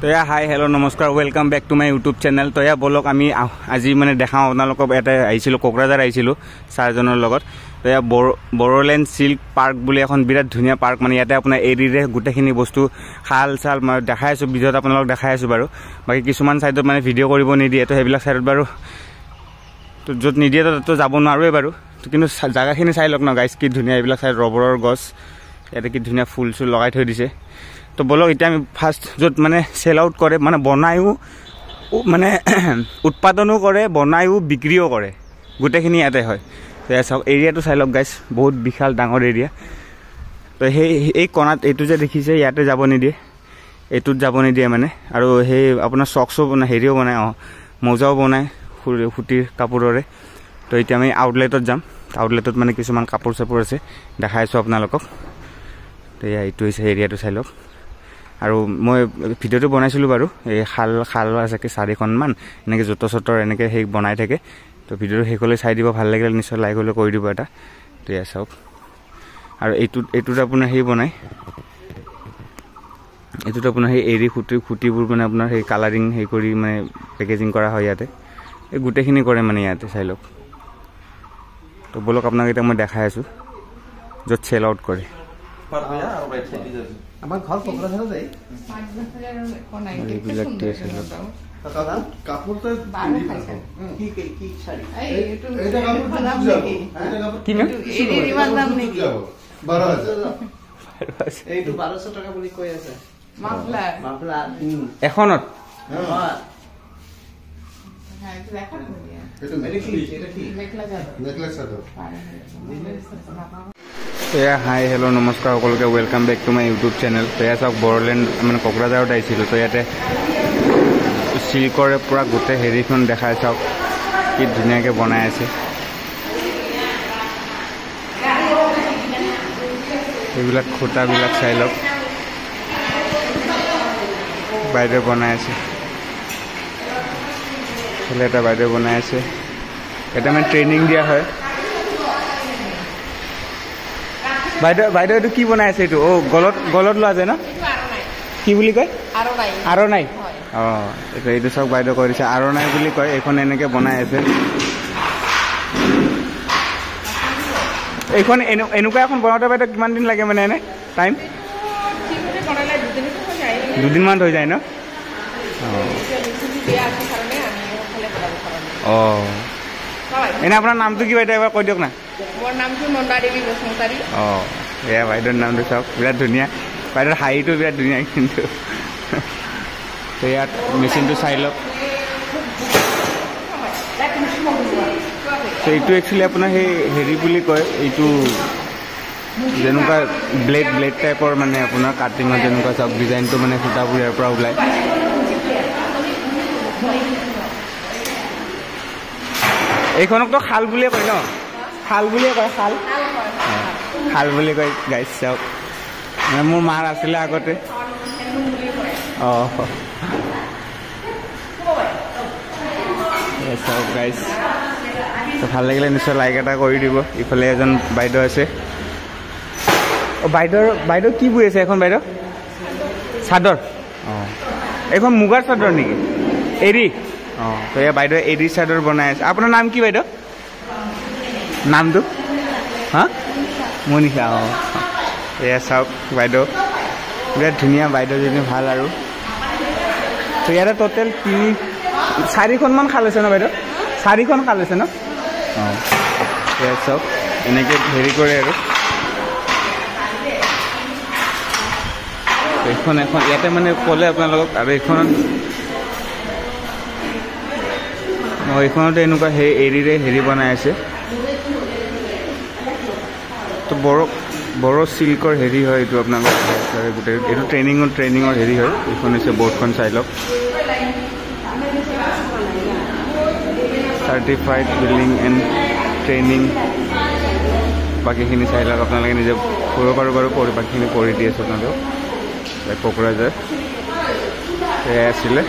তো hi hello' নমস্কাৰ welcome back to my YouTube channel. তো বলক আমি আজি মানে দেখাওঁ আপোনালোকক। এটা আহিছিলোঁ কোকৰাঝাৰ আহিছিলোঁ ছাৰজনৰ লগত। তো বড়োলেণ্ড চিল্ক পাৰ্ক বুলি এখন বিৰাট ধুনীয়া পাৰ্ক। মানে ইয়াতে আপোনাৰ এৰিৰে গোটেইখিনি বস্তু শাল চাল মই দেখাই আছোঁ, ভিডিঅ'ত আপোনালোকক দেখাই আছোঁ বাৰু। বাকী কিছুমান ছাইডত মানে ভিডিঅ' কৰিব নিদিয়ে, তো সেইবিলাক ছাইডত বাৰু তো য'ত নিদিয়ে তো যাব নোৱাৰোৱে বাৰু। কিন্তু জেগাখিনি চাই লওক ন গাইজ, কি ধুনীয়া এইবিলাক চাই, ৰবৰৰ গছ, ইয়াতে কি ধুনীয়া ফুল চুল লগাই থৈ দিছে। তো বলক এতিয়া আমি ফাৰ্ষ্ট য'ত মানে চেল আউট কৰে, মানে বনায়ো মানে উৎপাদনো কৰে, বনায়ো বিক্ৰীও কৰে, গোটেইখিনি ইয়াতে হয়। তো চাওক এৰিয়াটো চাই লওক গাইজ, বহুত বিশাল ডাঙৰ এৰিয়া। তো এই কণাত এইটো যে দেখিছে ইয়াতে যাব নিদিয়ে, এইটোত যাব নিদিয়ে মানে। আৰু সেই আপোনাৰ চক্সো বনায়, হেৰিও বনায়, মোজাও বনায় সুতিৰ কাপোৰৰে। তো এতিয়া আমি আউটলেটত যাম। আউটলেটত মানে কিছুমান কাপোৰ চাপোৰ আছে, দেখাই আছোঁ আপোনালোকক। তো এইটো হৈছে এৰিয়াটো চাই লওক। আৰু মই ভিডিঅ'টো বনাইছিলোঁ বাৰু, এই শাল আছে 4খনমান এনেকৈ জোতৰ চোতৰ এনেকৈ সেই বনাই থাকে। তো ভিডিঅ'টো শেষলৈ চাই দিব, ভাল লাগিলে নিশ্চয় লাইক হ'লে কৰি দিব এটা। তো এয়া চাওক। আৰু এইটোত আপোনাৰ সেই বনায়, এইটোত আপোনাৰ সেই এৰী খুঁটিবোৰ মানে আপোনাৰ সেই কালাৰিং সেই কৰি মানে পেকেজিং কৰা হয় ইয়াতে। এই গোটেইখিনি কৰে মানে ইয়াতে চাই লওক। তো বলক আপোনাক এতিয়া মই দেখাই আছোঁ য'ত চেল আউট কৰে। আমার ঘর কোকরাঝারে যাই এইবিলাক আছে কাপড় তো কি কি শাড়ি এটা কাপড় তো দাম নাকি কি না এর রিমান দাম নাকি 12000 এই তো 1200 টাকা বলি কই আছে মাফলার এখনত হ্যাঁ এটা দেখা এটা কি নেকলেস আছে এয়া হাই হেল্ল' নমস্কাৰ সকলোকে, welcome back to my YouTube channel. তো এয়া চাওক বড়োলেণ্ড মানে কোকৰাঝাৰত আহিছিলোঁ। তো ইয়াতে চিল্কৰে পূৰা গোটেই হেৰিখন দেখাই চাওক, কি ধুনীয়াকৈ বনাই আছে। এইবিলাক খুঁটাবিলাক চাই লওক, বাইদেউ বনাই আছে। এইফালে এটা বাইদেউ বনাই আছে, এটা মানে ট্ৰেইনিং দিয়া হয়। বাইদেউ এইটো কি বনাই আছে? এইটো গলত লোৱা যায় ন, কি বুলি কয়? আৰণাই। অঁ এইটো চাওক, বাইদেউ কৈ দিছে আৰণাই বুলি কয়। এইখন এনেকৈ বনাই আছে। এইখন এনেকুৱা এখন বনাওঁতে বাইদেউ কিমান দিন লাগে মানে এনে টাইম? 2দিনমান হৈ যায় ন? অঁ এনে আপোনাৰ নামটো কি বাইদেউ এবাৰ কৈ দিয়ক না। মোৰ নামটো নন্দা দেৱী বসুমতাৰী। অঁ এয়া বাইদেউৰ নামটো চাওক, বিৰাট ধুনীয়া। বাইদেউৰ শাড়ীটো বিৰাট ধুনীয়া কিন্তু। তো ইয়াত মেচিনটো চাই লওক। তো এইটো একচুৱেলি আপোনাৰ সেই হেৰি বুলি কয়, এইটো যেনেকুৱা ব্লেড টাইপৰ মানে আপোনাৰ কাটিঙত যেনেকুৱা চাওক ডিজাইনটো মানে সূতাবোৰ ইয়াৰ পৰা ওলায়। এইখনকতো শাল বুলিয়ে কয় ন? শাল বুলিয়ে কয়, শাল বুলি কয় গাইজ। চাওক মানে মোৰ মাৰ আছিলে আগতে। অঁ চাওক গাইজ, তো ভাল লাগিলে নিশ্চয় লাইক এটা কৰি দিব। ইফালে এজন বাইদেউ আছে। অঁ বাইদেউ কি বৈ আছে এখন? বাইদেউ চাদৰ। অঁ এইখন মুগাৰ চাদৰ নেকি? এৰী। অঁ তো এয়া বাইদেউ এৰী চাদৰ বনাই আছে। আপোনাৰ নাম কি বাইদেউ? নামটো হা? মনীষা। অঁ এয়া চাওক বাইদেউ, বিৰাট ধুনীয়া বাইদেউজনী, ভাল। আৰু তো ইয়াতে টোটেল 4খনমান শাল আছে ন বাইদেউ? 4খন শাল আছে ন? অঁ এয়া চাওক এনেকৈ হেৰি কৰে আৰু। এখন ইয়াতে মানে ক'লে আপোনালোকক। আৰু এইখনতে এনেকুৱা সেই এৰীৰে হেৰি বনাই আছে। তো বড়ো চিল্কৰ হেৰি হয় এইটো আপোনালোকৰ গোটেই। এইটো ট্ৰেইনিঙৰ হেৰি হয়। এইখন হৈছে বৰ্ডখন চাই লওক, চাৰ্টিফাইড বিল্ডিং এণ্ড ট্ৰেইনিং। বাকীখিনি চাই লওক, আপোনালোকে নিজে কৰিব পাৰোঁ বাৰু, বাকীখিনি কৰি দি আছোঁ আপোনালোকক। কোকৰাঝাৰ এয়াই আছিলে।